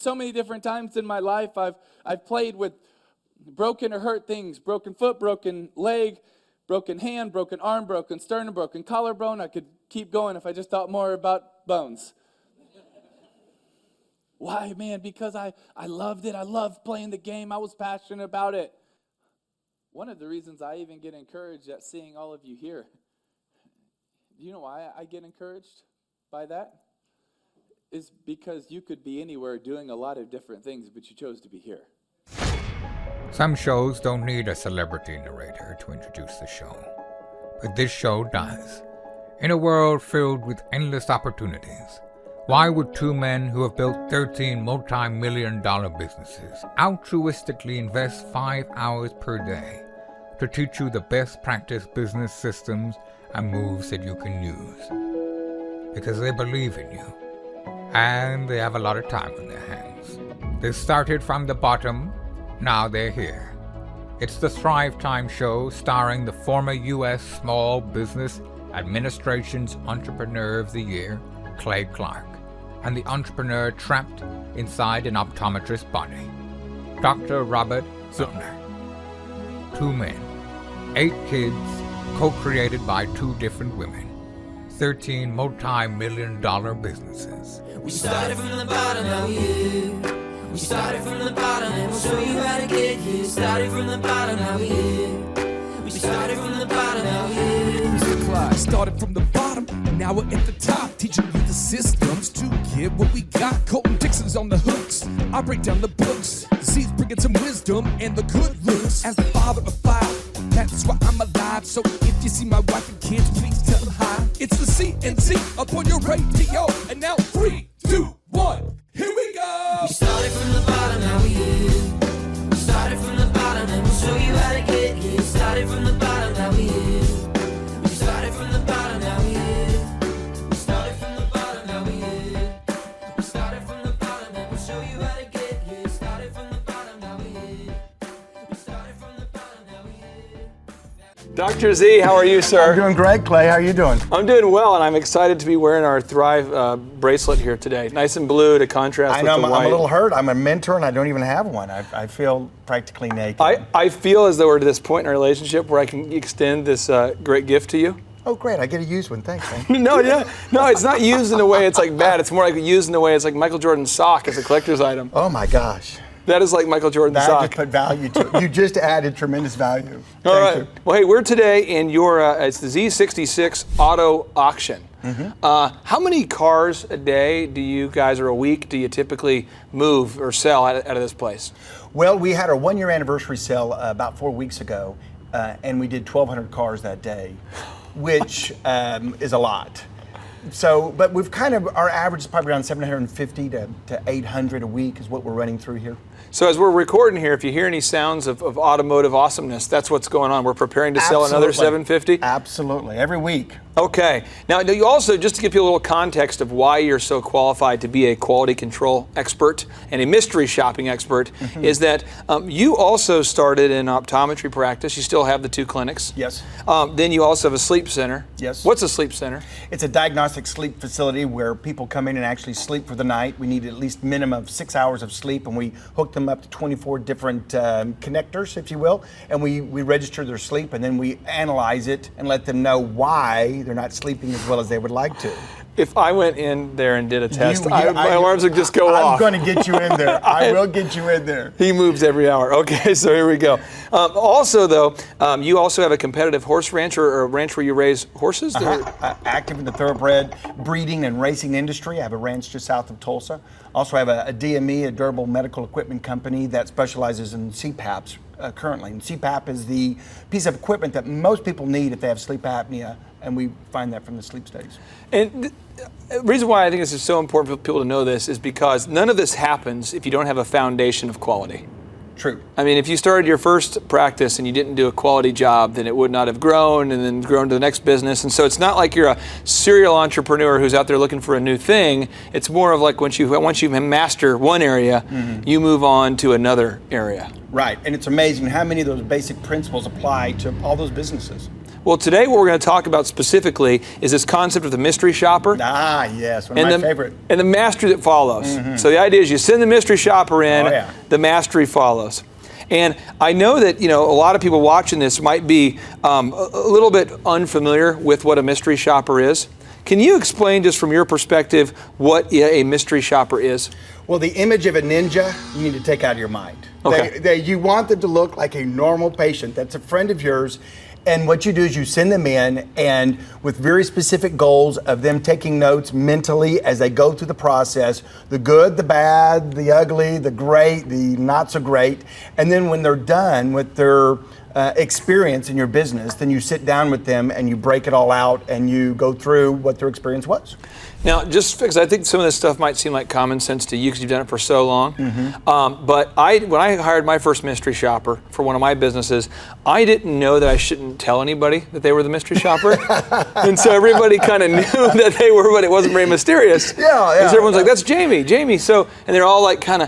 So many different times in my life, I've played with broken or hurt things, broken foot, broken leg, broken hand, broken arm, broken sternum, broken collarbone. I could keep going if I just thought more about bones. Why, man? Because I loved it. I loved playing the game. I was passionate about it. One of the reasons I even get encouraged at seeing all of you here. Do you know why I get encouraged by that? Is because you could be anywhere doing a lot of different things, but you chose to be here. Some shows don't need a celebrity narrator to introduce the show, but this show does. In a world filled with endless opportunities, why would two men who have built 13 multi-million-dollar businesses altruistically invest 5 hours per day to teach you the best practice business systems and moves that you can use? Because they believe in you. And they have a lot of time on their hands. They started from the bottom, now they're here. It's the Thrive Time Show starring the former U.S. Small Business Administration's Entrepreneur of the Year, Clay Clark, and the entrepreneur trapped inside an optometrist's body, Dr. Robert Zoellner. 2 men, 8 kids, co-created by 2 different women, 13 multi-million-dollar businesses. We started from the bottom, now we here. We started from the bottom, and we'll show you how to get here. Started from the bottom, now we here. We started from the bottom, now we here. Mr. Clyde started from the bottom, and now we're at the top, teaching you the systems to get what we got. Colton Dixon's on the hooks, I break down the books. Z's bringing some wisdom and the good looks. As the father of 5, that's why I'm alive. So if you see my wife and kids, please tell them hi. It's the CNC up on your radio, and now 3, 2, 1, here we go. We started from the bottom, now we here. We started from the bottom, and we'll show you how to get here. Started from the bottom, now we here. We started from the bottom, now we here. We started from the bottom, now we here. We started from the bottom, and we'll show you how to get here. Started from the bottom, now we here. We started from the bottom, now we here. Dr. Z, how are you, sir? I'm doing great, Clay. How are you doing? I'm doing well, and I'm excited to be wearing our Thrive bracelet here today. Nice and blue to contrast I know, with the white. I'm a little hurt. I'm a mentor, and I don't even have one. I feel practically naked. I feel as though we're at this point in our relationship where I can extend this great gift to you. Oh, great. I get to use one. Thanks, man. No, it's not used in a way it's like bad. It's more like used in a way it's like Michael Jordan's sock as a collector's item. Oh, my gosh. That is like Michael Jordan's That sock. just put value to it. You just added tremendous value. All Thank right. you. Well, hey, we're today in your, it's the Z66 auto auction. How many cars a day do you guys, or a week, do you typically move or sell out of this place? Well, we had our 1-year anniversary sale about 4 weeks ago, and we did 1,200 cars that day, which is a lot. So, but we've kind of, our average is probably around 750 to 800 a week is what we're running through here. So as we're recording here, if you hear any sounds of automotive awesomeness, that's what's going on. We're preparing to sell another 750? Absolutely, every week. Okay. Now, you also, just to give you a little context of why you're so qualified to be a quality control expert and a mystery shopping expert, is that you also started in optometry practice. You still have the 2 clinics. Yes. Then you also have a sleep center. Yes. What's a sleep center? It's a diagnostic sleep facility where people come in and actually sleep for the night. We need at least minimum of 6 hours of sleep, and we hook them up to 24 different connectors, if you will, and we register their sleep, and then we analyze it and let them know why they're not sleeping as well as they would like to. If I went in there and did a test, my alarms would just go off. I'm going to get you in there. I will get you in there. He moves every hour. Okay, so here we go. Also, though, you also have a competitive horse ranch or a ranch where you raise horses? Active in the thoroughbred breeding and racing industry. I have a ranch just south of Tulsa. Also have a DME, a durable medical equipment company that specializes in CPAPs currently. And CPAP is the piece of equipment that most people need if they have sleep apnea, and we find that from the sleep studies. And the reason why I think this is so important for people to know this is because none of this happens if you don't have a foundation of quality. True. I mean, if you started your first practice and you didn't do a quality job, then it would not have grown and then grown to the next business. And so it's not like you're a serial entrepreneur who's out there looking for a new thing. It's more of like once you master one area, you move on to another area. Right, and it's amazing how many of those basic principles apply to all those businesses. Well, today what we're going to talk about specifically is this concept of the mystery shopper. Ah, yes, one of my favorite. And the mastery that follows. So the idea is you send the mystery shopper in, Oh, yeah. the mastery follows. And I know that, a lot of people watching this might be a little bit unfamiliar with what a mystery shopper is. Can you explain just from your perspective what a mystery shopper is? Well, the image of a ninja, you need to take out of your mind. Okay. You want them to look like a normal patient that's a friend of yours. And what you do is you send them in, and with very specific goals of them taking notes mentally as they go through the process, the good, the bad, the ugly, the great, the not so great. And then when they're done with their experience in your business, then you sit down with them and you break it all out and you go through what their experience was. Now, just because I think some of this stuff might seem like common sense to you because you've done it for so long, but when I hired my first mystery shopper for one of my businesses, I didn't know that I shouldn't tell anybody that they were the mystery shopper. And so everybody kind of knew that they were, but it wasn't very mysterious. Yeah. Because everyone's like, that's Jamie. So, and they're all like I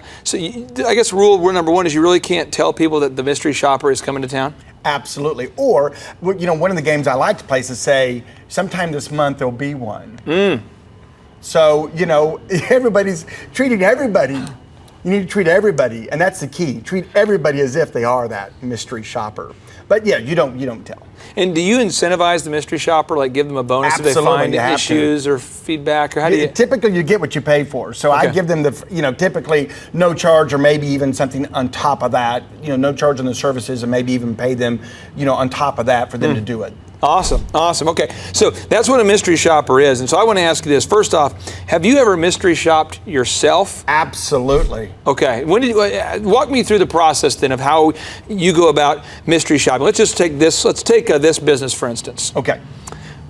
guess rule number one is you really can't tell people that the mystery shopper is coming to town. Absolutely. Or, one of the games I like to play is to say, sometime this month there'll be one. So, everybody's treating everybody. You need to treat everybody, and that's the key. Treat everybody as if they are that mystery shopper. But yeah, you don't tell. And do you incentivize the mystery shopper, like give them a bonus if they find issues or feedback, or how do you? Typically, you get what you pay for. So Okay. I give them typically no charge, or maybe even something on top of that. No charge on the services, and maybe even pay them, on top of that for them to do it. Awesome. Okay, so that's what a mystery shopper is. And so I want to ask you this. First off, have you ever mystery shopped yourself? Absolutely. Okay. When did you, walk me through the process then of how you go about mystery shopping? Let's just take this. Let's take this business for instance. Okay.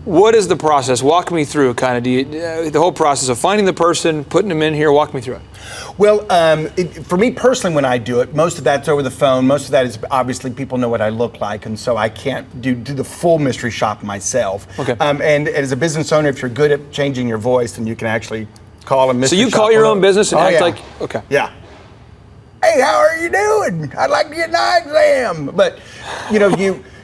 What is the process? Walk me through the whole process of finding the person, putting them in here. Walk me through it. Well, for me personally, when I do it, most of that's over the phone. Most of that is obviously people know what I look like, and so I can't do the full mystery shop myself. Okay. And as a business owner, if you're good at changing your voice, then you can actually call a mystery shop. So you call your own business and act like, okay. Yeah. Hey, how are you doing? I'd like to get an eye exam. But,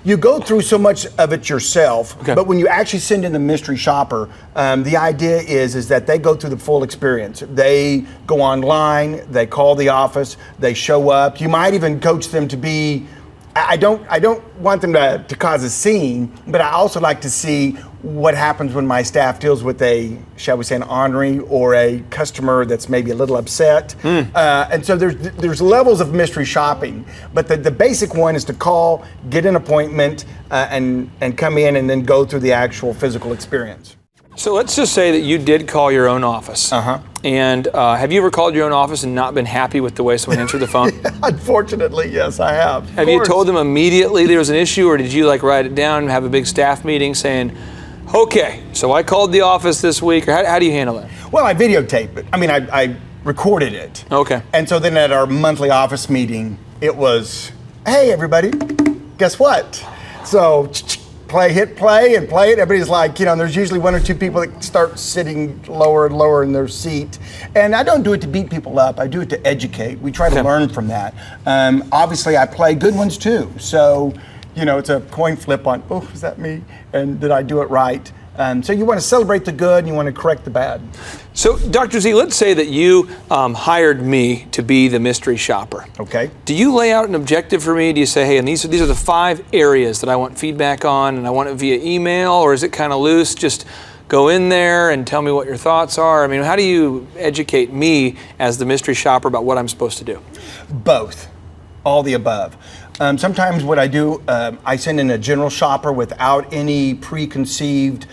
you go through so much of it yourself, Okay. but when you actually send in the mystery shopper, the idea is that they go through the full experience. They go online, they call the office, they show up. You might even coach them to be, I don't want them to cause a scene, but I also like to see what happens when my staff deals with shall we say, an ornery or a customer that's maybe a little upset. And so there's levels of mystery shopping, but the basic one is to call, get an appointment, and come in and then go through the actual physical experience. So let's just say that you did call your own office. And have you ever called your own office and not been happy with the way someone answered the phone? Unfortunately, yes, I have. Have you told them immediately there was an issue, or did you write it down and have a big staff meeting saying, okay, so I called the office this week, or how do you handle that? Well, I videotaped it. I recorded it. Okay. And so then at our monthly office meeting, it was, hey, everybody, guess what? So hit play and play it. Everybody's like, there's usually one or two people that start sitting lower and lower in their seat. And I don't do it to beat people up. I do it to educate. We try to learn from that. Obviously, I play good ones too. So, it's a coin flip on, oh, is that me? And did I do it right? So you want to celebrate the good and you want to correct the bad. So, Dr. Z, let's say that you hired me to be the mystery shopper. Okay. Do you lay out an objective for me? Do you say, hey, and these are the 5 areas that I want feedback on, and I want it via email, or is it kind of loose? Just go in there and tell me what your thoughts are. How do you educate me as the mystery shopper about what I'm supposed to do? Both. All the above. Sometimes what I do, I send in a general shopper without any preconceived.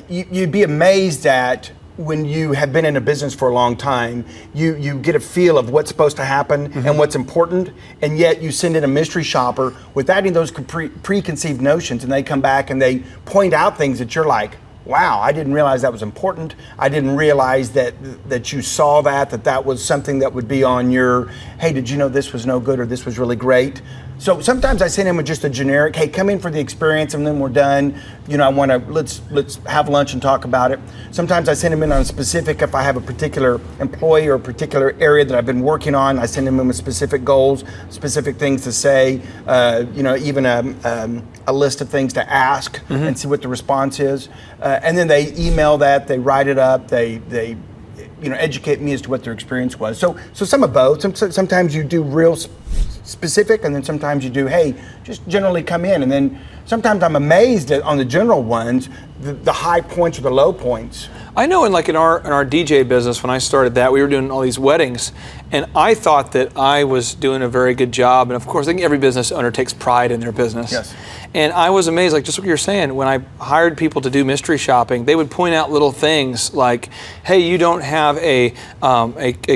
You'd be amazed at when you have been in a business for a long time, you get a feel of what's supposed to happen and what's important, and yet you send in a mystery shopper without any of those preconceived notions, and they come back and they point out things that you're like, wow, I didn't realize that was important. I didn't realize that you saw that was something that would be on your, hey, did you know this was no good or this was really great? So sometimes I send him with just a generic, hey, come in for the experience and then we're done. I want to, let's have lunch and talk about it. Sometimes I send him in on a specific, if I have a particular employee or a particular area that I've been working on, I send him in with specific goals, specific things to say, even a list of things to ask and see what the response is. And then they email that, they write it up, they educate me as to what their experience was. So some of both. Sometimes you do real specific, and then sometimes you do, hey, just generally come in. And then sometimes I'm amazed at, on the general ones, the high points or the low points. I know in our DJ business, when I started that, we were doing all these weddings, and I thought that I was doing a very good job. And of course, I think every business owner takes pride in their business. Yes. And I was amazed, like just what you're saying, when I hired people to do mystery shopping, they would point out little things like, hey, you don't have a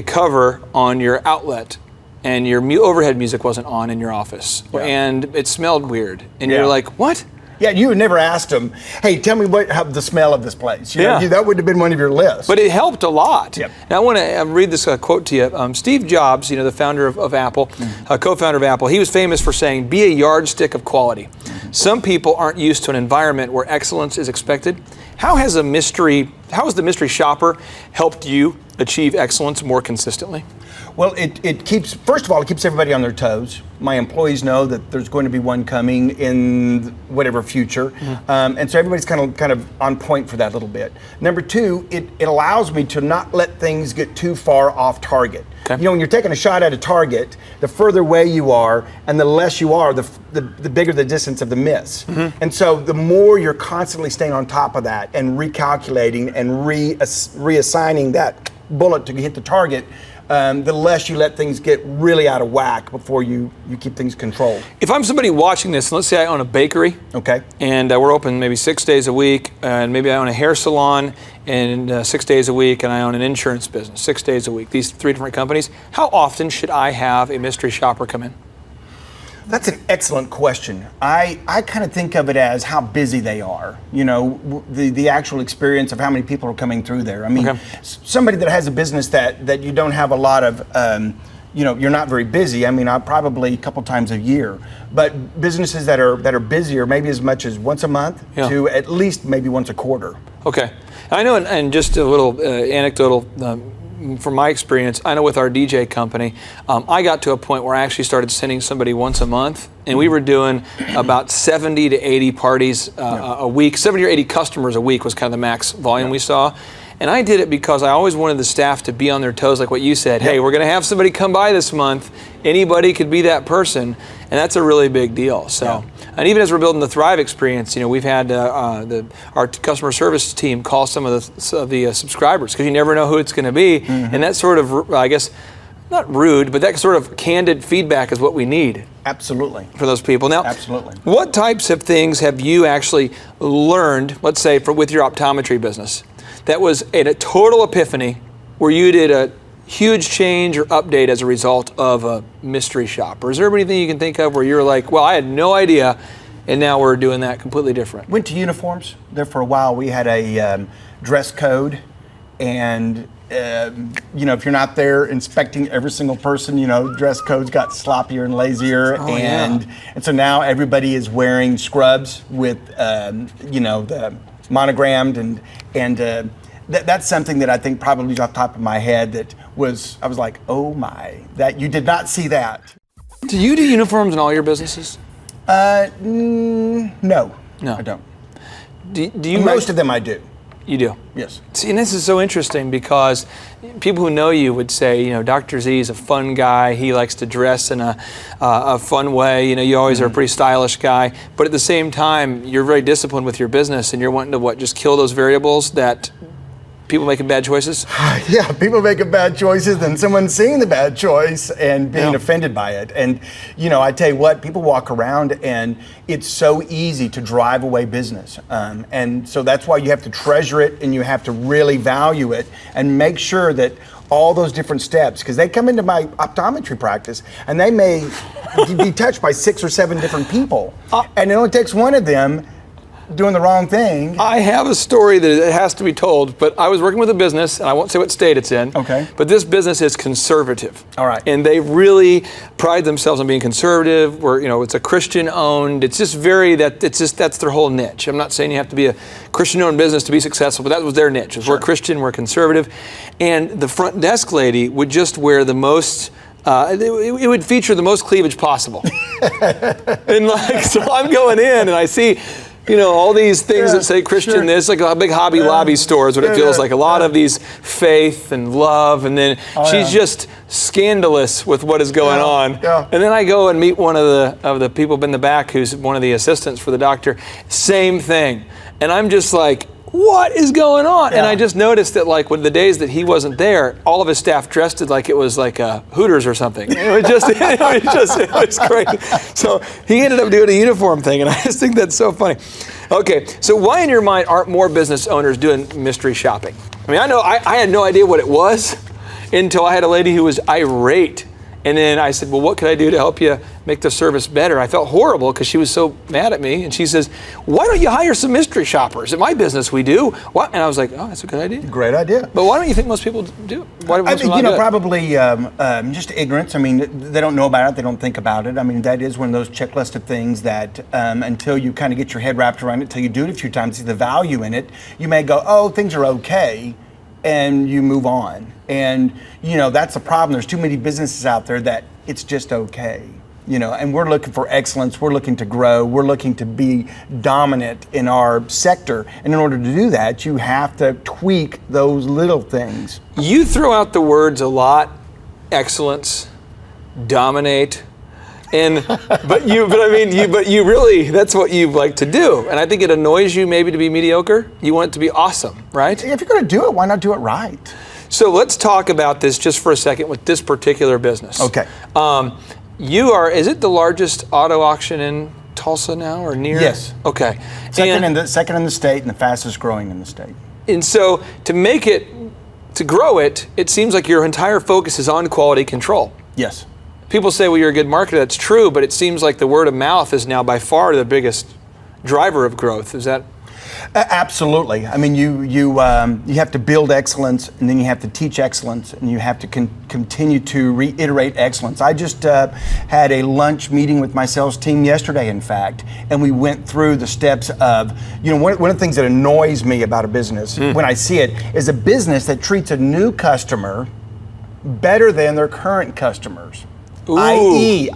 cover on your outlet, and your overhead music wasn't on in your office, and it smelled weird. And you're like, what? Yeah, you would never asked them, hey, tell me how the smell of this place. You know, that would have been one of your lists. But it helped a lot. Yep. And I want to read this quote to you. Steve Jobs, the founder of Apple, co-founder of Apple, he was famous for saying, be a yardstick of quality. Some people aren't used to an environment where excellence is expected. How has the mystery shopper helped you achieve excellence more consistently? Well, it keeps, first of all, it keeps everybody on their toes. My employees know that there's going to be one coming in whatever future. And so everybody's kind of on point for that a little bit. Number two, it allows me to not let things get too far off target. Okay. When you're taking a shot at a target, the further away you are and the less you are, the bigger the distance of the miss. And so the more you're constantly staying on top of that and recalculating and reassigning that bullet to hit the target, the less you let things get really out of whack before you keep things controlled. If I'm somebody watching this, and let's say I own a bakery, okay, and we're open maybe 6 days a week, and maybe I own a hair salon and 6 days a week, and I own an insurance business 6 days a week, these 3 different companies, how often should I have a mystery shopper come in? That's an excellent question. I kind of think of it as how busy they are. The actual experience of how many people are coming through there. I mean, somebody that has a business that you don't have a lot of, you're not very busy. I mean, probably a couple times a year. But businesses that are busier, maybe as much as once a month to at least maybe once a quarter. Okay. I know, and just a little anecdotal. From my experience, I know with our DJ company, I got to a point where I actually started sending somebody once a month, and we were doing about 70 to 80 parties a week. 70 or 80 customers a week was kind of the max volume we saw. And I did it because I always wanted the staff to be on their toes, like what you said. Hey, we're going to have somebody come by this month. Anybody could be that person, and that's a really big deal. So, and even as we're building the Thrive experience, we've had our customer service team call some of the subscribers because you never know who it's going to be, and that sort of, I guess, not rude, but that sort of candid feedback is what we need. Absolutely. For those people. Now, absolutely. What types of things have you actually learned, let's say, with your optometry business, that was a total epiphany where you did a huge change or update as a result of a mystery shop? Or is there anything you can think of where you're like, well, I had no idea, and now we're doing that completely different? Went to uniforms. There for a while, we had a dress code, and if you're not there inspecting every single person, dress codes got sloppier and lazier, and so now everybody is wearing scrubs with the monogrammed and that's something that I think probably off the top of my head I was like, oh my, that you did not see that. Do you do uniforms in all your businesses? No, I don't. Do you? Most of them I do. You do? Yes. See, and this is so interesting because people who know you would say, Dr. Z is a fun guy. He likes to dress in a fun way. You always are a pretty stylish guy. But at the same time, you're very disciplined with your business, and you're wanting to just kill those variables that people making bad choices? Yeah, people making bad choices, and someone seeing the bad choice and being offended by it. And, I tell you what, people walk around and it's so easy to drive away business. And so that's why you have to treasure it and you have to really value it and make sure that all those different steps, because they come into my optometry practice and they may be touched by 6 or 7 different people. And it only takes one of them doing the wrong thing. I have a story that it has to be told, but I was working with a business, and I won't say what state it's in. Okay. But this business is conservative. All right. And they really pride themselves on being conservative. Where it's a Christian-owned. It's just that's their whole niche. I'm not saying you have to be a Christian-owned business to be successful, but that was their niche. Sure. We're Christian, we're conservative, and the front desk lady would just wear the most. It would feature the most cleavage possible. And so I'm going in and I see, all these things that say Christian this, like a big Hobby Lobby store is what it feels like. A lot of these faith and love, and then she's just scandalous with what is going on. Yeah. And then I go and meet one of the people in the back who's one of the assistants for the doctor. Same thing. And I'm just like, what is going on? Yeah. And I just noticed that when the days that he wasn't there, all of his staff dressed it like it was like Hooters or something. It was crazy. So he ended up doing a uniform thing, and I just think that's so funny. Okay, so why in your mind aren't more business owners doing mystery shopping? I mean, I had no idea what it was until I had a lady who was irate. And then I said, well, what could I do to help you make the service better? I felt horrible because she was so mad at me. And she says, why don't you hire some mystery shoppers? At my business, we do. What? And I was like, oh, that's a good idea. Great idea. But why don't you think most people do? Why do most people not do it? Probably just ignorance. I mean, they don't know about it. They don't think about it. I mean, that is one of those checklist of things that until you kind of get your head wrapped around it, until you do it a few times, see the value in it, you may go, oh, things are okay, and you move on. And, that's the problem. There's too many businesses out there that it's just okay. And we're looking for excellence. We're looking to grow. We're looking to be dominant in our sector. And in order to do that, you have to tweak those little things. You throw out the words a lot: excellence, dominate, but you really, that's what you like to do. And I think it annoys you maybe to be mediocre. You want it to be awesome, right? If you're going to do it, why not do it right? So let's talk about this just for a second with this particular business. Okay. Is it the largest auto auction in Tulsa now or near? Yes. Okay. Second in the state and the fastest growing in the state. And so to grow it, it seems like your entire focus is on quality control. Yes. People say, well, you're a good marketer. That's true, but it seems like the word of mouth is now by far the biggest driver of growth. Is that? Absolutely. I mean, you have to build excellence, and then you have to teach excellence, and you have to continue to reiterate excellence. I just had a lunch meeting with my sales team yesterday, in fact, and we went through the steps of, one of the things that annoys me about a business when I see it is a business that treats a new customer better than their current customers. i.e.,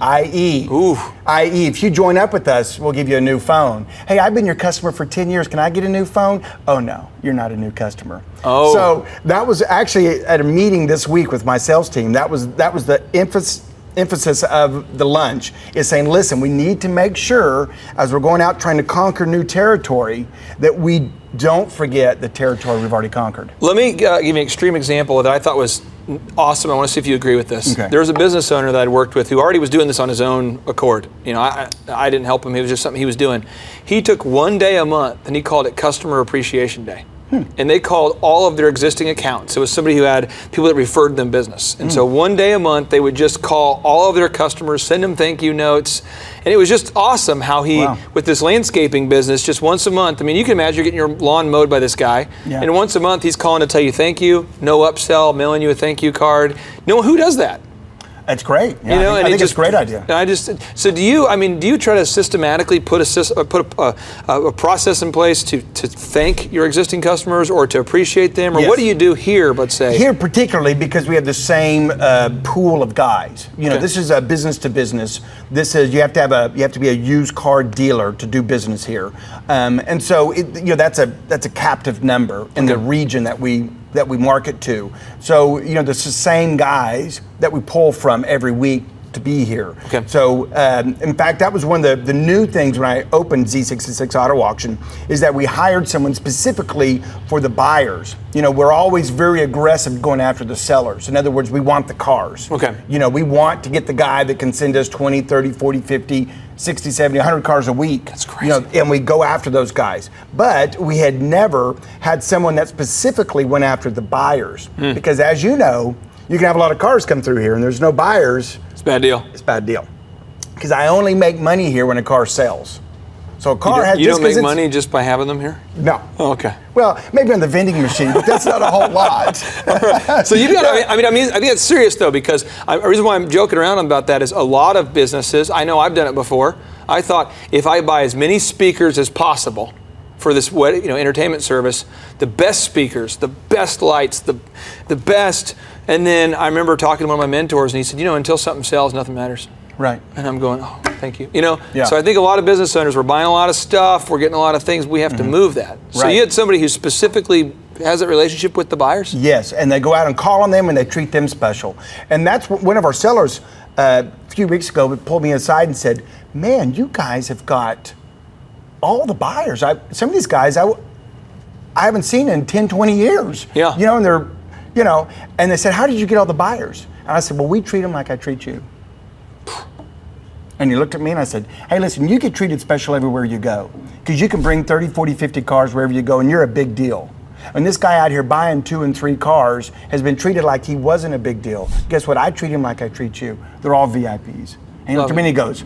if you join up with us, we'll give you a new phone. Hey, I've been your customer for 10 years. Can I get a new phone? Oh, no, you're not a new customer. Oh. So that was actually at a meeting this week with my sales team. That was the emphasis of the lunch, is saying, listen, we need to make sure as we're going out trying to conquer new territory that we don't forget the territory we've already conquered. Let me give you an extreme example that I thought was awesome. I want to see if you agree with this. Okay. There was a business owner that I'd worked with who already was doing this on his own accord. I didn't help him. It was just something he was doing. He took one day a month and he called it Customer Appreciation Day. And they called all of their existing accounts. It was somebody who had people that referred them business. And so one day a month, they would just call all of their customers, send them thank you notes. And it was just awesome how he, with this landscaping business, just once a month, I mean, you can imagine you're getting your lawn mowed by this guy. Yeah. And once a month, he's calling to tell you thank you, no upsell, mailing you a thank you card. No, who does that? That's great. Yeah, I think it's a great idea. So do you try to systematically put a process in place to thank your existing customers or to appreciate them, or Yes. what do you do here? Let's say here particularly because we have the same pool of guys. This is a business to business. This is you have to be a used car dealer to do business here, and so that's a captive number in the region that we market to. So, it's the same guys that we pull from every week to be here. Okay. So, in fact, that was one of the new things when I opened Z66 Auto Auction, is that we hired someone specifically for the buyers. We're always very aggressive going after the sellers. In other words, we want the cars. Okay. We want to get the guy that can send us 20, 30, 40, 50, 60, 70, 100 cars a week. That's crazy. And we go after those guys. But we had never had someone that specifically went after the buyers. Because as you know, you can have a lot of cars come through here and there's no buyers. it's a bad deal. It's a bad deal. Because I only make money here when a car sells. So a car has You just don't 'cause make it's- money just by having them here? No. Oh, okay. Well, maybe on the vending machine, but that's not a whole lot. So you've got. I think it's serious though, because the reason why I'm joking around about that is a lot of businesses. I know I've done it before. I thought if I buy as many speakers as possible for this entertainment service, the best speakers, the best lights, the best. And then I remember talking to one of my mentors, and he said, until something sells, nothing matters. Right. And I'm going, oh, thank you. Yeah. So I think a lot of business owners, we're buying a lot of stuff, we're getting a lot of things, we have to move that. So Right. you had somebody who specifically has that relationship with the buyers? Yes, and they go out and call on them and they treat them special. And that's what one of our sellers a few weeks ago pulled me aside and said, man, you guys have got all the buyers. Some of these guys I haven't seen in 10, 20 years. Yeah. And they're, and they said, how did you get all the buyers? And I said, well, we treat them like I treat you. And he looked at me and I said, hey, listen, you get treated special everywhere you go because you can bring 30, 40, 50 cars wherever you go and you're a big deal. And this guy out here buying 2 and 3 cars has been treated like he wasn't a big deal. Guess what? I treat him like I treat you. They're all VIPs. And he looked at me and he goes,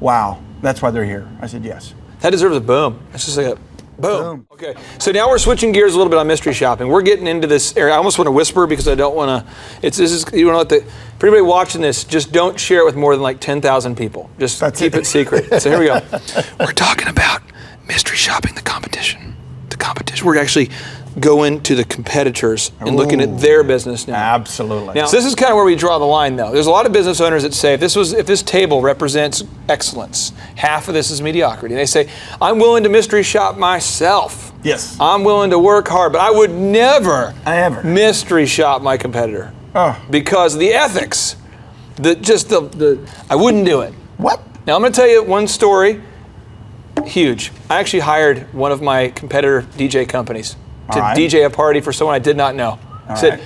wow, that's why they're here. I said, yes. That deserves a boom. It's just like a boom. Boom. Okay, so now we're switching gears a little bit on mystery shopping. We're getting into this area. I almost want to whisper because I don't want to. You want to for anybody watching this, just don't share it with more than like 10,000 people. Just keep it secret. So here we go. We're talking about mystery shopping, the competition. We're actually going to the competitors and looking at their business now. Absolutely. Now, so this is kind of where we draw the line, though. There's a lot of business owners that say, if this table represents excellence, half of this is mediocrity. And they say, I'm willing to mystery shop myself. Yes. I'm willing to work hard, but I would never mystery shop my competitor. Oh. Because the ethics, I wouldn't do it. What? Now, I'm going to tell you one story. Huge. I actually hired one of my competitor DJ companies to DJ a party for someone I did not know. I said,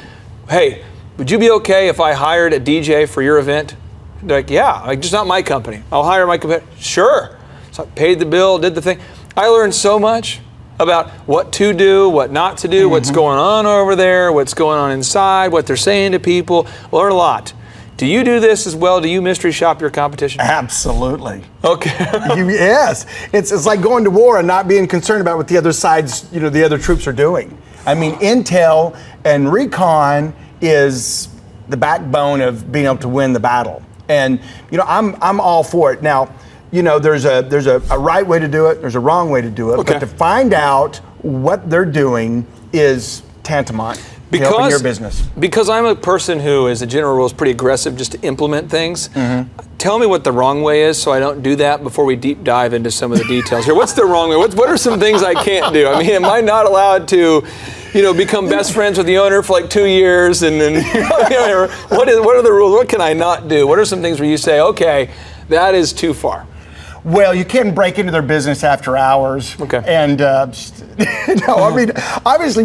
hey, would you be okay if I hired a DJ for your event? They're like, yeah, just not my company. I'll hire my competitor. Sure. So I paid the bill, did the thing. I learned so much about what to do, what not to do, what's going on over there, what's going on inside, what they're saying to people. Learn a lot. Do you do this as well? Do you mystery shop your competition? Absolutely. Okay. Yes. It's like going to war and not being concerned about what the other side's, the other troops are doing. I mean, intel and recon is the backbone of being able to win the battle. And, I'm all for it. Now, there's a right way to do it, there's a wrong way to do it, but to find out what they're doing is tantamount. Helping your business. Because I'm a person who, as a general rule, is pretty aggressive just to implement things. Tell me what the wrong way is so I don't do that before we deep dive into some of the details here. What's the wrong way? What are some things I can't do? I mean, am I not allowed to, become best friends with the owner for like 2 years and then, what are the rules? What can I not do? What are some things where you say, okay, that is too far? Well, you can break into their business after hours. Okay. And obviously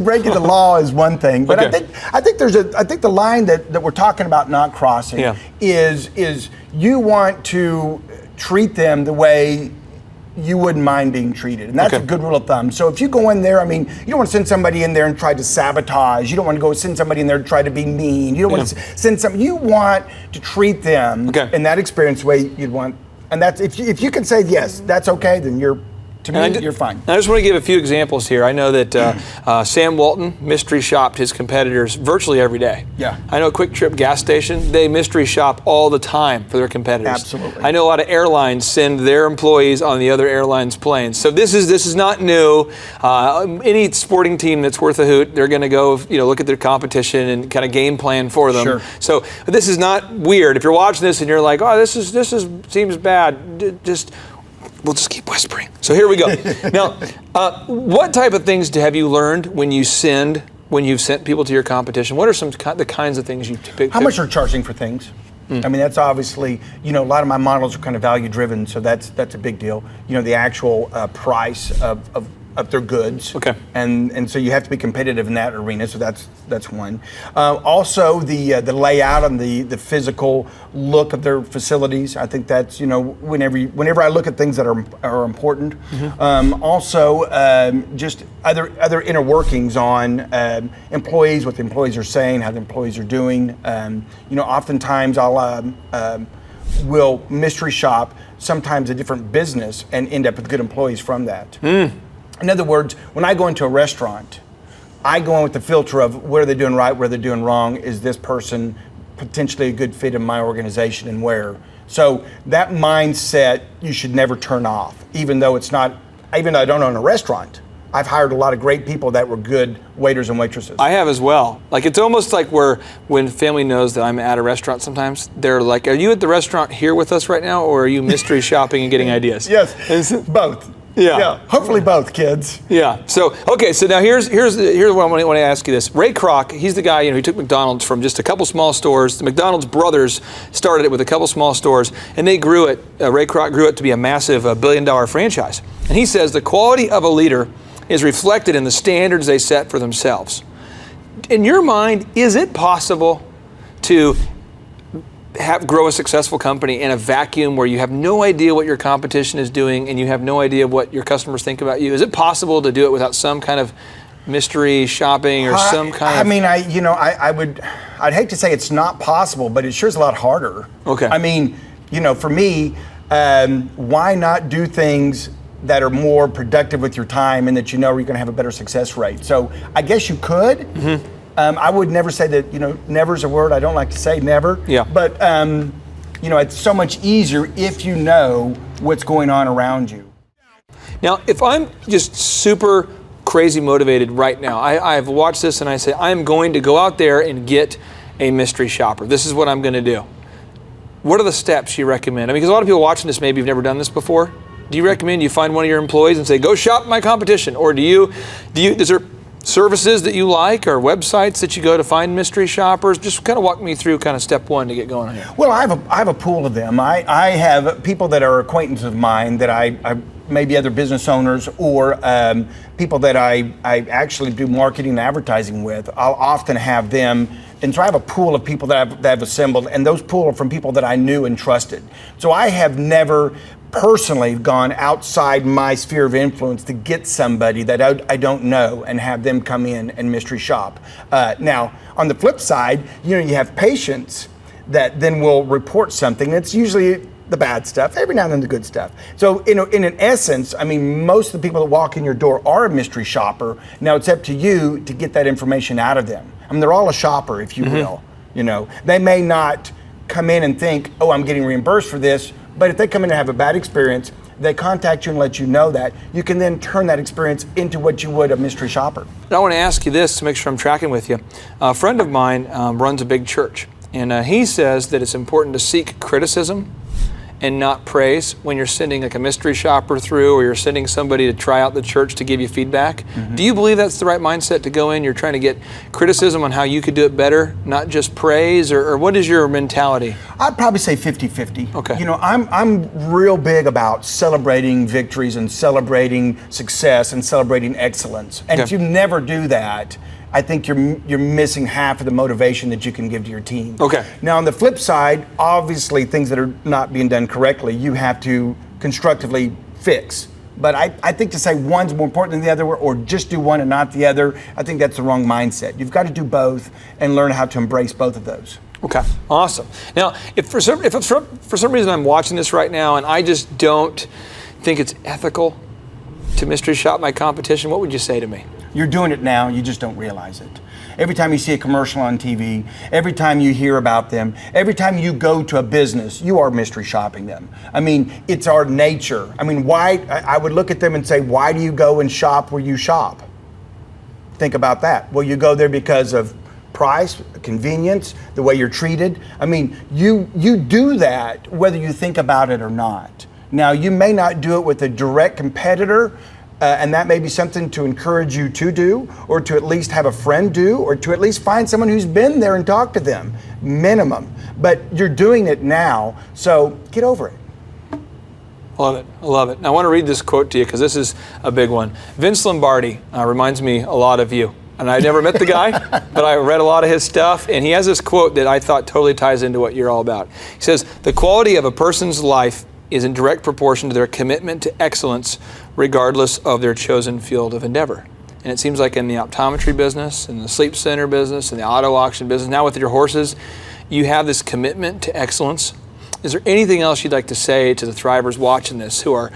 breaking the law is one thing, but I think the line that we're talking about not crossing is you want to treat them the way you wouldn't mind being treated. And that's a good rule of thumb. So if you go in there, you don't want to send somebody in there and try to sabotage. You don't want to go send somebody in there to try to be mean. You don't want to send you want to treat them in that experience the way you'd want. And that's if you can say yes, that's okay, then you're fine. I just want to give a few examples here. I know that Sam Walton mystery shopped his competitors virtually every day. Yeah. I know Quick Trip gas station, they mystery shop all the time for their competitors. Absolutely. I know a lot of airlines send their employees on the other airlines' planes. So this is not new. Any sporting team that's worth a hoot, they're going to go look at their competition and kind of game plan for them. Sure. So this is not weird. If you're watching this and you're like, oh, this seems bad, we'll just keep whispering. So here we go. Now, what type of things have you learned when you've sent people to your competition? What are the kinds of things you typically? How much are charging for things? That's obviously, a lot of my models are kind of value driven, so that's a big deal. The actual price of their goods. Okay. And so you have to be competitive in that arena. So that's one. Also the layout and the physical look of their facilities. I think that's whenever I look at things that are important. Also just other inner workings on employees, what the employees are saying, how the employees are doing. Oftentimes I'll will mystery shop sometimes a different business and end up with good employees from that. In other words, when I go into a restaurant, I go in with the filter of what are they doing right, what are they doing wrong, is this person potentially a good fit in my organization and where. So that mindset you should never turn off, even though I don't own a restaurant. I've hired a lot of great people that were good waiters and waitresses. I have as well. Like, it's almost like when family knows that I'm at a restaurant sometimes, they're like, are you at the restaurant here with us right now, or are you mystery shopping and getting ideas? Yes, both. Yeah. Hopefully both, kids. Yeah. So, okay, so now here's what I want to ask you this. Ray Kroc, he's the guy, who took McDonald's from just a couple small stores. The McDonald's brothers started it with a couple small stores, and they grew it, Ray Kroc grew it to be a massive billion-dollar franchise. And he says the quality of a leader is reflected in the standards they set for themselves. In your mind, is it possible to grow a successful company in a vacuum where you have no idea what your competition is doing and you have no idea what your customers think about you? Is it possible to do it without some kind of mystery shopping or some kind of... I'd hate to say it's not possible, but it sure is a lot harder. Okay. For me, why not do things that are more productive with your time and that you're going to have a better success rate? So I guess you could. Mm-hmm. I would never say that, never is a word I don't like to say, never. Yeah. But, it's so much easier if you know what's going on around you. Now, if I'm just super crazy motivated right now, I've watched this and I say, I'm going to go out there and get a mystery shopper. This is what I'm going to do. What are the steps you recommend? Because a lot of people watching this maybe have never done this before. Do you recommend you find one of your employees and say, go shop my competition? Or is there services that you like or websites that you go to find mystery shoppers? Just kind of walk me through kind of step one to get going here. Well, I have a pool of them. I have people that are acquaintances of mine that I maybe other business owners or people that I actually do marketing and advertising with. I'll often have them. And so I have a pool of people that I've assembled, and those pool are from people that I knew and trusted. So I have never personally gone outside my sphere of influence to get somebody that I don't know and have them come in and mystery shop. Now, on the flip side, you have patients that then will report something. It's usually the bad stuff, every now and then the good stuff. So in an essence, most of the people that walk in your door are a mystery shopper. Now it's up to you to get that information out of them. They're all a shopper, if you will. They may not come in and think, oh, I'm getting reimbursed for this, but if they come in and have a bad experience, they contact you and let you know that. You can then turn that experience into what you would a mystery shopper. I want to ask you this to make sure I'm tracking with you. A friend of mine runs a big church, and he says that it's important to seek criticism and not praise when you're sending like a mystery shopper through, or you're sending somebody to try out the church to give you feedback. Mm-hmm. Do you believe that's the right mindset to go in? You're trying to get criticism on how you could do it better, not just praise, or what is your mentality? I'd probably say 50-50. Okay. I'm real big about celebrating victories and celebrating success and celebrating excellence. And if you never do that, I think you're missing half of the motivation that you can give to your team. Okay. Now on the flip side, obviously things that are not being done correctly, you have to constructively fix. But I think to say one's more important than the other, or just do one and not the other, I think that's the wrong mindset. You've got to do both and learn how to embrace both of those. Okay, awesome. Now, if for some reason I'm watching this right now and I just don't think it's ethical to mystery shop my competition, what would you say to me? You're doing it now, you just don't realize it. Every time you see a commercial on TV, every time you hear about them, every time you go to a business, you are mystery shopping them. It's our nature. Why? I would look at them and say, why do you go and shop where you shop? Think about that. Well, you go there because of price, convenience, the way you're treated. You do that whether you think about it or not. Now, you may not do it with a direct competitor, and that may be something to encourage you to do, or to at least have a friend do, or to at least find someone who's been there and talk to them, minimum. But you're doing it now, so get over it. Love it. I love it. Now, I want to read this quote to you because this is a big one. Vince Lombardi reminds me a lot of you. And I never met the guy, but I read a lot of his stuff, and he has this quote that I thought totally ties into what you're all about. He says, the quality of a person's life is in direct proportion to their commitment to excellence, regardless of their chosen field of endeavor. And it seems like in the optometry business, in the sleep center business, in the auto auction business, now with your horses, you have this commitment to excellence. is there anything else you'd like to say to the Thrivers watching this who are,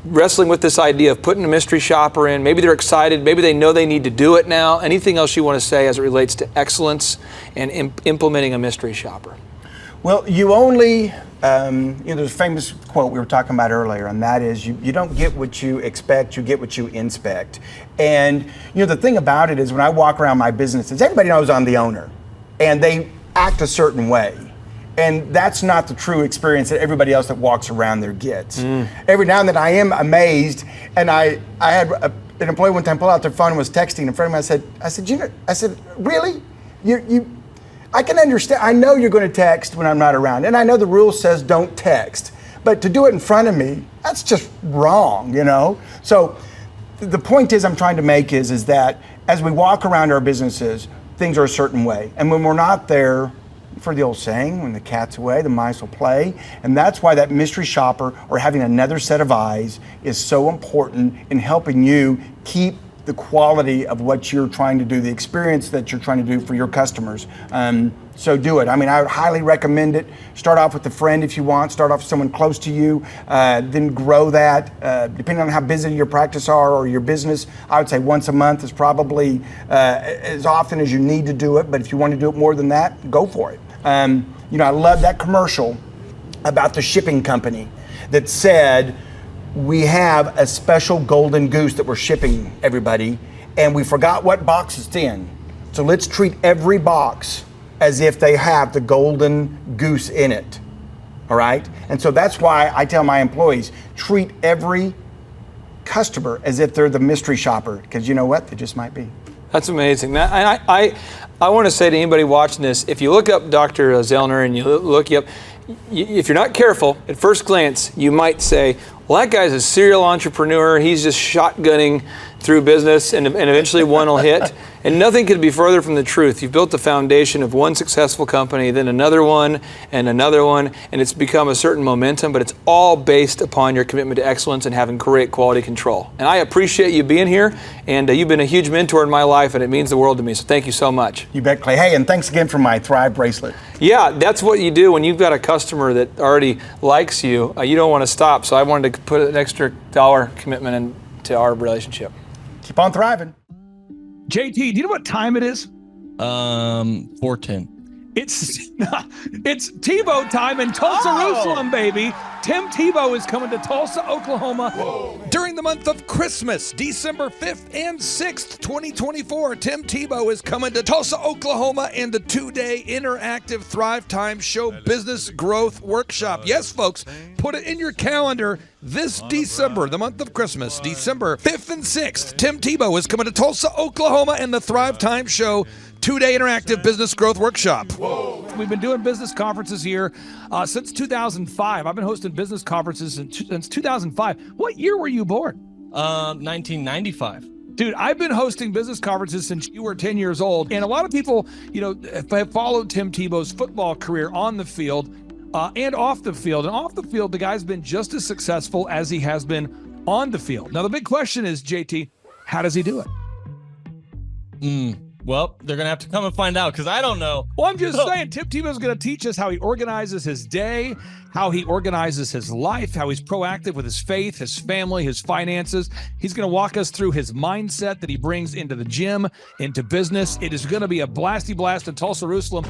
wrestling with this idea of putting a mystery shopper in? Maybe they're excited. Maybe they know they need to do it now. Anything else you want to say as it relates to excellence and implementing a mystery shopper? Well, you only, there's a famous quote we were talking about earlier, and that is you don't get what you expect, you get what you inspect. And, the thing about it is when I walk around my businesses, everybody knows I'm the owner, and they act a certain way. And that's not the true experience that everybody else that walks around there gets. Every now and then I am amazed, and I had an employee one time pull out their phone and was texting in front of me. I said, really? I can understand. I know you're going to text when I'm not around, and I know the rule says don't text, but to do it in front of me, that's just wrong, So the point is I'm trying to make is that as we walk around our businesses, things are a certain way, and when we're not there, for the old saying, when the cat's away, the mice will play. And that's why that mystery shopper or having another set of eyes is so important in helping you keep the quality of what you're trying to do, the experience that you're trying to do for your customers. So do it. I would highly recommend it. Start off with a friend if you want. Start off with someone close to you. Then grow that. Depending on how busy your practice are or your business, I would say once a month is probably as often as you need to do it. But if you want to do it more than that, go for it. I love that commercial about the shipping company that said, we have a special golden goose that we're shipping everybody, and we forgot what box it's in. So let's treat every box as if they have the golden goose in it. All right? And so that's why I tell my employees, treat every customer as if they're the mystery shopper, because you know what? They just might be. That's amazing. I want to say to anybody watching this, if you look up Dr. Zoellner and you look up, if you're not careful, at first glance, you might say, well, that guy's a serial entrepreneur. He's just shotgunning through business and eventually one will hit. And nothing could be further from the truth. You've built the foundation of one successful company, then another one, and it's become a certain momentum, but it's all based upon your commitment to excellence and having great quality control. And I appreciate you being here, and you've been a huge mentor in my life, and it means the world to me, so thank you so much. You bet, Clay. Hey, and thanks again for my Thrive bracelet. Yeah, that's what you do when you've got a customer that already likes you. You don't want to stop, so I wanted to put an extra $1 commitment into our relationship. Keep on thriving. JT, do you know what time it is? 4:10. It's Tebow time in Tulsa, Jerusalem, baby. Tim Tebow is coming to Tulsa, Oklahoma. During the month of Christmas, December 5th and 6th, 2024, Tim Tebow is coming to Tulsa, Oklahoma in the 2-day interactive Thrive Time Show Business Growth Workshop. Yes, folks, put it in your calendar. This December, the month of Christmas, December 5th and 6th, Tim Tebow is coming to Tulsa, Oklahoma in the Thrive Time Show 2-day interactive business growth workshop. Whoa. We've been doing business conferences here since 2005. I've been hosting business conferences since 2005. What year were you born? 1995. Dude, I've been hosting business conferences since you were 10 years old. And a lot of people, have followed Tim Tebow's football career on the field and off the field. And off the field, the guy's been just as successful as he has been on the field. Now, the big question is, JT, how does he do it? Well, they're going to have to come and find out because I don't know. Well, I'm just saying, Tim Tebow's going to teach us how he organizes his day, how he organizes his life, how he's proactive with his faith, his family, his finances. He's going to walk us through his mindset that he brings into the gym, into business. It is going to be a blasty blast in Tulsa, Jerusalem.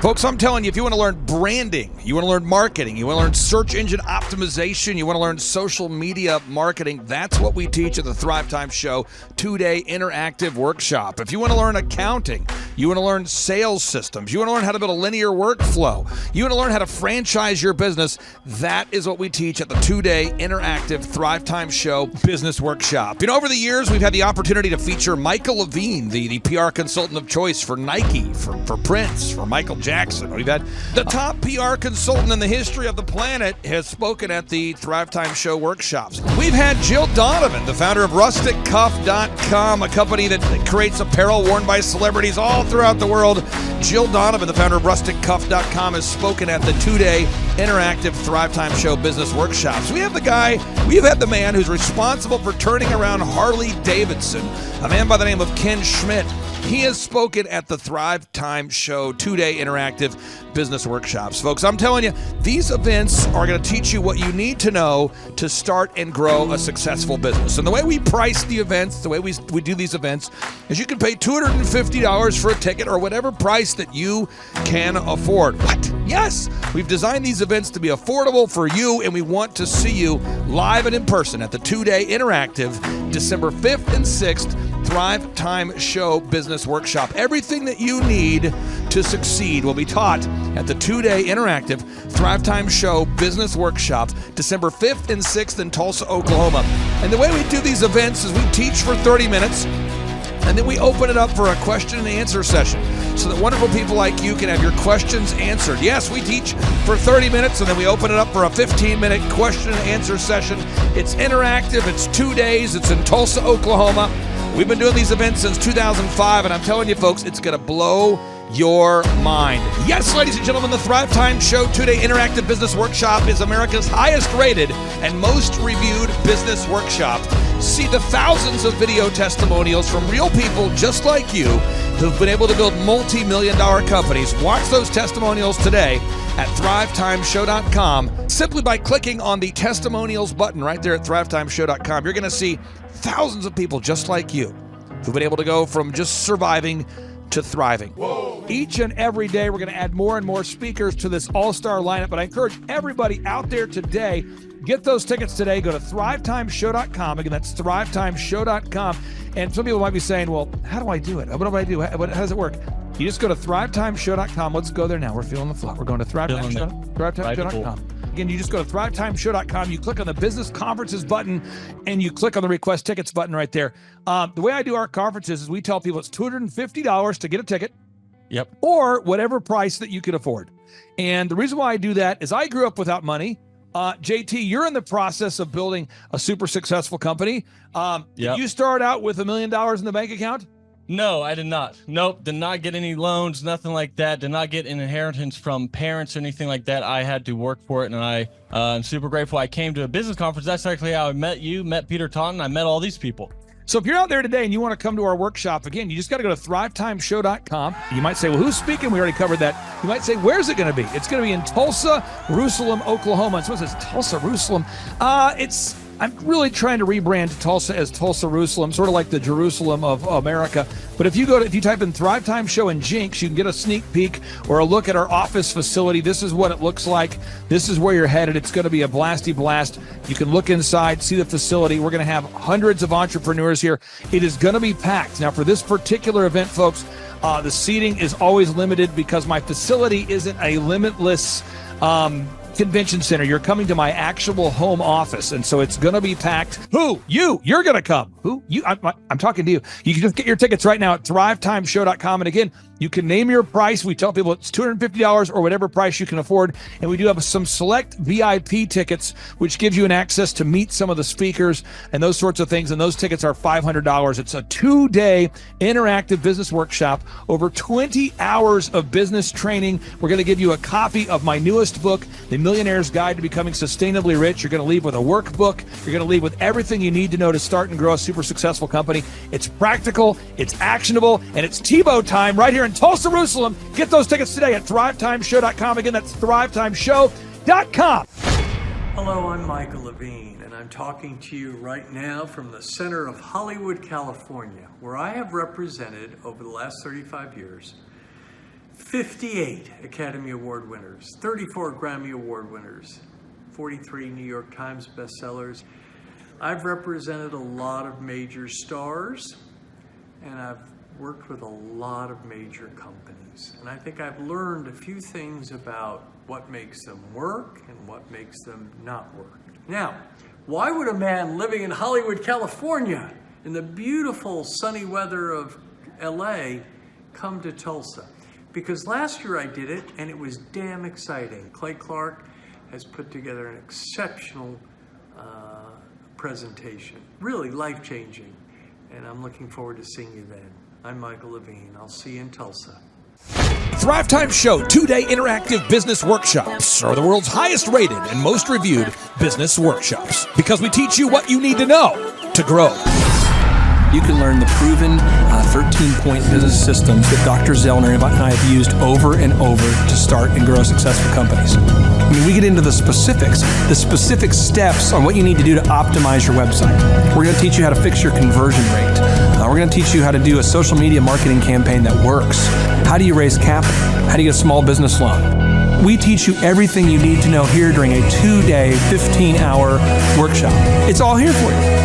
Folks, I'm telling you, if you want to learn branding, you want to learn marketing, you want to learn search engine optimization, you want to learn social media marketing, that's what we teach at the Thrive Time Show 2-day interactive workshop. If you want to learn accounting, you want to learn sales systems, you want to learn how to build a linear workflow, you want to learn how to franchise your business, that is what we teach at the 2-day interactive Thrive Time Show business workshop. Over the years, we've had the opportunity to feature Michael Levine, the PR consultant of choice for Nike, for Prince, for Michael Jackson. We've had the top PR consultant in the history of the planet has spoken at the Thrive Time Show workshops. We've had Jill Donovan, the founder of RusticCuff.com, a company that creates apparel worn by celebrities all throughout the world. Jill Donovan, the founder of RusticCuff.com, has spoken at the 2-day interactive Thrive Time Show business workshops. We have the man who's responsible for turning around Harley Davidson, a man by the name of Ken Schmidt. He has spoken at the Thrive Time Show 2-day interactive business workshops. Folks, I'm telling you, these events are going to teach you what you need to know to start and grow a successful business. And the way we price the events, the way we do these events, is you can pay $250 for a ticket or whatever price that you can afford. What? Yes, we've designed these events to be affordable for you, and we want to see you live and in person at the 2-day interactive December 5th and 6th Thrive Time Show Business Workshop. Everything that you need to succeed will be taught at the 2-day interactive Thrive Time Show Business Workshop, December 5th and 6th in Tulsa, Oklahoma. And the way we do these events is we teach for 30 minutes, and then we open it up for a question and answer session so that wonderful people like you can have your questions answered. Yes, we teach for 30 minutes, and then we open it up for a 15-minute question and answer session. It's interactive. It's 2 days. It's in Tulsa, Oklahoma. We've been doing these events since 2005, and I'm telling you, folks, it's going to blow your mind. Yes, ladies and gentlemen, the Thrive Time Show 2-day interactive business workshop is America's highest rated and most reviewed business workshop. See the thousands of video testimonials from real people just like you who've been able to build multi-million-dollar companies. Watch those testimonials today at thrivetimeshow.com. Simply by clicking on the testimonials button right there at thrivetimeshow.com, you're going to see thousands of people just like you who've been able to go from just surviving to thriving. Whoa. Each and every day, we're going to add more and more speakers to this all-star lineup, but I encourage everybody out there today, get those tickets today. Go to thrivetimeshow.com. Again, that's thrivetimeshow.com. And some people might be saying, well, how do I do it? What do I do? How does it work? You just go to thrivetimeshow.com. Let's go there now. We're feeling the flow. We're going to thrivetimeshow.com. Again, you just go to thrivetimeshow.com. You click on the business conferences button, and you click on the request tickets button right there. The way I do our conferences is we tell people it's $250 to get a ticket. Yep. Or whatever price that you can afford. And the reason why I do that is I grew up without money. JT, you're in the process of building a super successful company. Did you start out with $1 million in the bank account? No, I did not. Nope, did not get any loans, nothing like that. Did not get an inheritance from parents or anything like that. I had to work for it, and I'm super grateful. I came to a business conference. That's actually how I met you, met Peter Taunton. I met all these people. So if you're out there today and you want to come to our workshop, again, you just got to go to thrivetimeshow.com. You might say, well, who's speaking? We already covered that. You might say, where's it going to be? It's going to be in Tulsa, Jerusalem, Oklahoma. And so it says Tulsa, Jerusalem. I'm really trying to rebrand Tulsa as Tulsa, Jerusalem, sort of like the Jerusalem of America. But if you type in Thrive Time Show and Jinx, you can get a sneak peek or a look at our office facility. This is what it looks like. This is where you're headed. It's going to be a blasty blast. You can look inside, see the facility. We're going to have hundreds of entrepreneurs here. It is going to be packed. Now, for this particular event, folks, the seating is always limited because my facility isn't a limitless convention center. You're coming to my actual home office, and so it's going to be packed. Who? You're going to come. Who? You? I'm talking to you. You can just get your tickets right now at thrivetimeshow.com. And again, you can name your price. We tell people it's $250 or whatever price you can afford. And we do have some select VIP tickets, which gives you an access to meet some of the speakers and those sorts of things. And those tickets are $500. It's a 2-day interactive business workshop, over 20 hours of business training. We're going to give you a copy of my newest book, The Millionaire's Guide to Becoming Sustainably Rich. You're going to leave with a workbook. You're going to leave with everything you need to know to start and grow a super successful company. It's practical, it's actionable, and it's Tebow time right here in Tulsa, Jerusalem. Get those tickets today at thrivetimeshow.com. Again, that's thrivetimeshow.com. Hello, I'm Michael Levine, and I'm talking to you right now from the center of Hollywood, California, where I have represented over the last 35 years 58 Academy Award winners, 34 Grammy Award winners, 43 New York Times bestsellers. I've represented a lot of major stars, and I've worked with a lot of major companies. And I think I've learned a few things about what makes them work and what makes them not work. Now, why would a man living in Hollywood, California, in the beautiful sunny weather of LA, come to Tulsa? Because last year I did it, and it was damn exciting. Clay Clark has put together an exceptional presentation, really life-changing, and I'm looking forward to seeing you then. I'm Michael Levine. I'll see you in Tulsa. Thrive Time Show 2-day interactive business workshops are the world's highest rated and most reviewed business workshops because we teach you what you need to know to grow. You can learn the proven 13-point business systems that Dr. Zoellner and I have used over and over to start and grow successful companies. I mean, we get into the specific steps on what you need to do to optimize your website. We're going to teach you how to fix your conversion rate. We're going to teach you how to do a social media marketing campaign that works. How do you raise capital? How do you get a small business loan? We teach you everything you need to know here during a 2-day, 15-hour workshop. It's all here for you.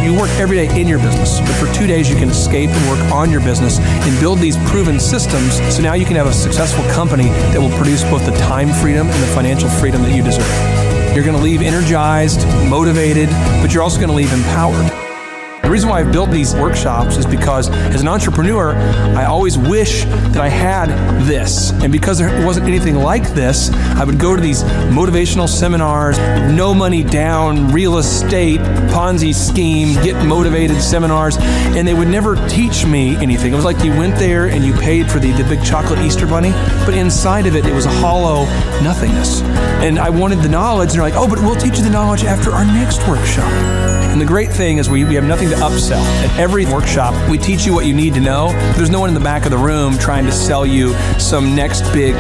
You work every day in your business, but for 2 days you can escape and work on your business and build these proven systems so now you can have a successful company that will produce both the time freedom and the financial freedom that you deserve. You're going to leave energized, motivated, but you're also going to leave empowered. The reason why I've built these workshops is because as an entrepreneur, I always wish that I had this. And because there wasn't anything like this, I would go to these motivational seminars, no money down, real estate, Ponzi scheme, get motivated seminars, and they would never teach me anything. It was like you went there and you paid for the big chocolate Easter bunny, but inside of it, it was a hollow nothingness. And I wanted the knowledge, and they're like, oh, but we'll teach you the knowledge after our next workshop. And the great thing is we have nothing to upsell. At every workshop, we teach you what you need to know. There's no one in the back of the room trying to sell you some next big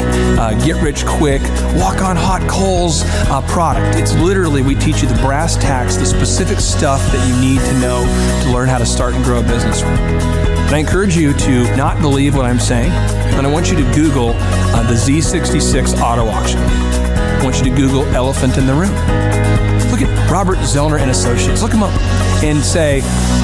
get-rich-quick, walk-on-hot coals product. It's literally, we teach you the brass tacks, the specific stuff that you need to know to learn how to start and grow a business. And I encourage you to not believe what I'm saying, and I want you to Google the Z66 auto auction. I want you to Google elephant in the room. Look at Robert Zoellner and Associates. Look them up and say,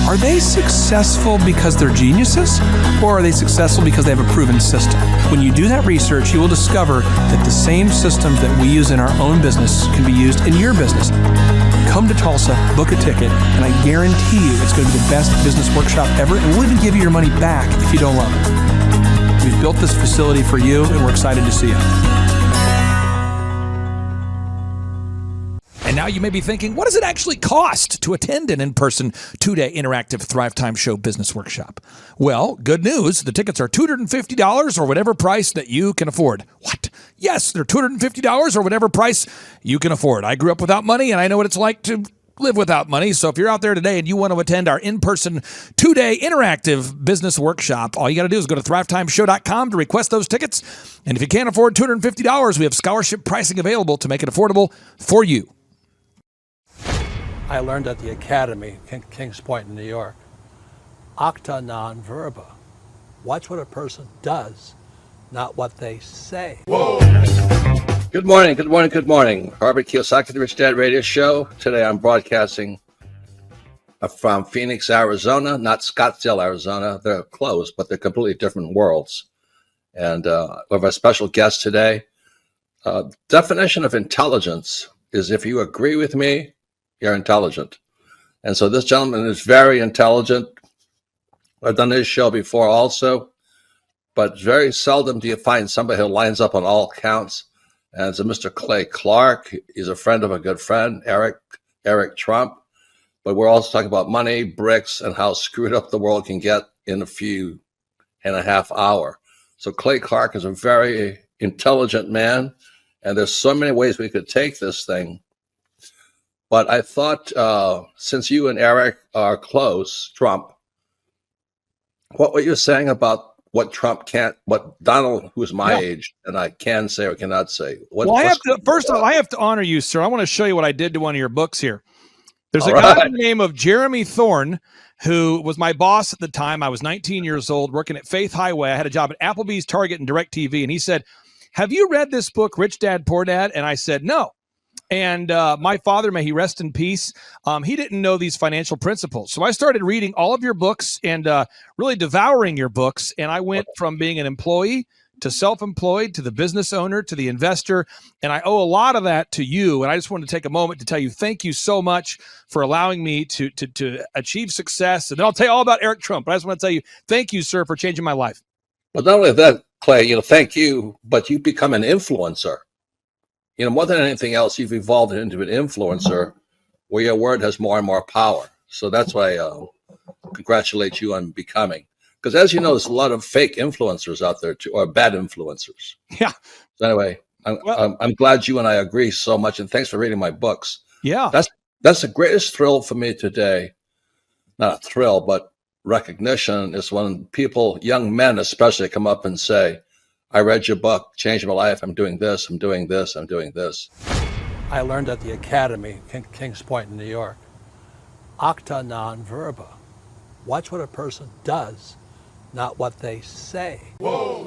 are they successful because they're geniuses, or are they successful because they have a proven system? When you do that research, you will discover that the same systems that we use in our own business can be used in your business. Come to Tulsa, book a ticket, and I guarantee you it's going to be the best business workshop ever, and we'll even give you your money back if you don't love it. We've built this facility for you, and we're excited to see you. And now you may be thinking, what does it actually cost to attend an in-person 2-day interactive Thrive Time Show business workshop? Well, good news. The tickets are $250 or whatever price that you can afford. What? Yes, they're $250 or whatever price you can afford. I grew up without money, and I know what it's like to live without money. So if you're out there today and you want to attend our in-person 2-day interactive business workshop, all you got to do is go to thrivetimeshow.com to request those tickets. And if you can't afford $250, we have scholarship pricing available to make it affordable for you. I learned at the Academy in Kings Point in New York. Acta non verba. Watch what a person does, not what they say. Whoa. Good morning, good morning, good morning. Robert Kiyosaki, the Rich Dad Radio Show. Today I'm broadcasting from Phoenix, Arizona, not Scottsdale, Arizona. They're close, but they're completely different worlds. And we have a special guest today. Definition of intelligence is if you agree with me, you're intelligent. And so this gentleman is very intelligent. I've done this show before also, but very seldom do you find somebody who lines up on all counts. And it's a Mr. Clay Clark. He's a friend of a good friend, Eric Trump. But we're also talking about money, bricks, and how screwed up the world can get in a few and a half hour. So Clay Clark is a very intelligent man, and there's so many ways we could take this thing. But I thought, since you and Eric are close, Trump, what were you saying about what Trump can't, what Donald, who's my age, and I can say or cannot say? First of all, I have to honor you, sir. I want to show you what I did to one of your books here. There's a guy by the name of Jeremy Thorne, who was my boss at the time. I was 19 years old, working at Faith Highway. I had a job at Applebee's, Target, and DirecTV. And he said, have you read this book, Rich Dad, Poor Dad? And I said, no. And my father, may he rest in peace, he didn't know these financial principles. So I started reading all of your books and really devouring your books. And I went from being an employee to self-employed to the business owner to the investor. And I owe a lot of that to you. And I just wanted to take a moment to tell you thank you so much for allowing me to achieve success. And then I'll tell you all about Eric Trump. But I just want to tell you thank you, sir, for changing my life. But not only that, Clay, thank you, but you become an influencer. More than anything else, you've evolved into an influencer where your word has more and more power. So that's why I congratulate you on becoming. Because as you know, there's a lot of fake influencers out there too, or bad influencers. Yeah. So anyway, I'm glad you and I agree so much, and thanks for reading my books. Yeah. That's the greatest thrill for me today. Not a thrill, but recognition is when people, young men especially, come up and say, I read your book, changed my life, I'm doing this, I'm doing this, I'm doing this. I learned at the Academy, Kings Point in New York, acta non verba. Watch what a person does, not what they say. Whoa.